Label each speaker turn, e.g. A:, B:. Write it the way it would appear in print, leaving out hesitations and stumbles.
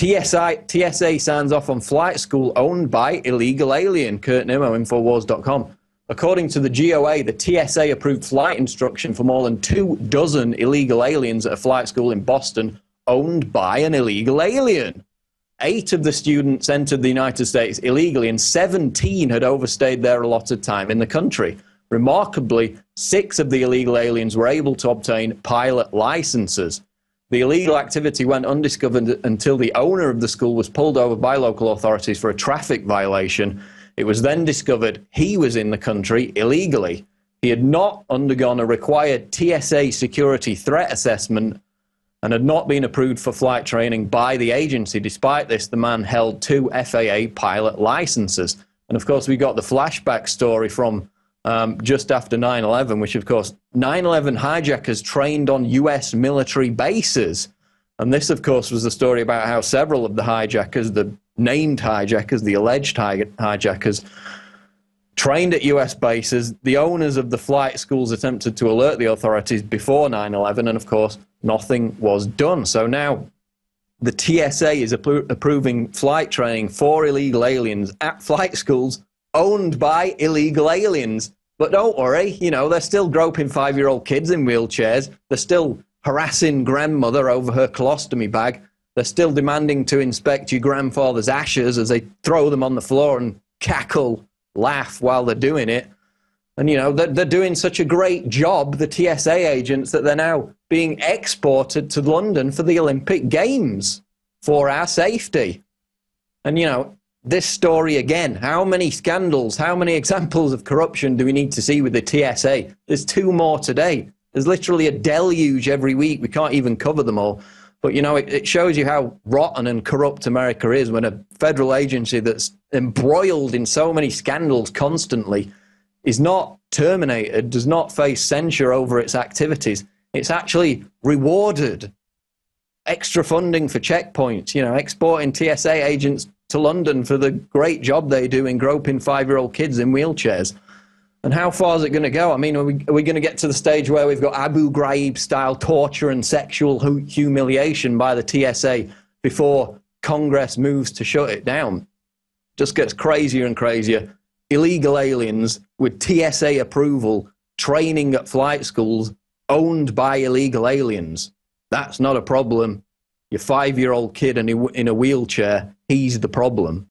A: TSA signs off on flight school owned by illegal alien. Kurt Nimmo, Infowars.com. According to the GOA, the TSA approved flight instruction for more than 24 illegal aliens at a flight school in Boston owned by an illegal alien. 8 of the students entered the United States illegally and 17 had overstayed their allotted time in the country. Remarkably, 6 of the illegal aliens were able to obtain pilot licenses. The illegal activity went undiscovered until the owner of the school was pulled over by local authorities for a traffic violation. It was then discovered he was in the country illegally. He had not undergone a required TSA security threat assessment and had not been approved for flight training by the agency. Despite this, the man held 2 FAA pilot licenses. And of course, we got the flashback story from just after 9/11, which of course 9/11 hijackers trained on US military bases. And this of course was the story about how several of the hijackers, the named hijackers, the alleged hijackers, trained at US bases. The owners of the flight schools attempted to alert the authorities before 9/11, and of course nothing was done. So now the TSA is approving flight training for illegal aliens at flight schools owned by illegal aliens. But don't worry, you know, they're still groping 5-year-old kids in wheelchairs. They're still harassing grandmother over her colostomy bag. They're still demanding to inspect your grandfather's ashes as they throw them on the floor and cackle, laugh while they're doing it. And, you know, they're doing such a great job, the TSA agents, that they're now being exported to London for the Olympic Games for our safety. And, you know, this story again, how many scandals, how many examples of corruption do we need to see with the TSA? There's 2 more today. There's literally a deluge every week. We can't even cover them all. But, you know, it shows you how rotten and corrupt America is when a federal agency that's embroiled in so many scandals constantly is not terminated, does not face censure over its activities. It's actually rewarded. Extra funding for checkpoints, you know, exporting TSA agents to London for the great job they do in groping 5-year-old kids in wheelchairs. And how far is it going to go? I mean, are we going to get to the stage where we've got Abu Ghraib-style torture and sexual humiliation by the TSA before Congress moves to shut it down? Just gets crazier and crazier. Illegal aliens with TSA approval training at flight schools owned by illegal aliens. That's not a problem. Your 5-year-old kid in a wheelchair, he's the problem.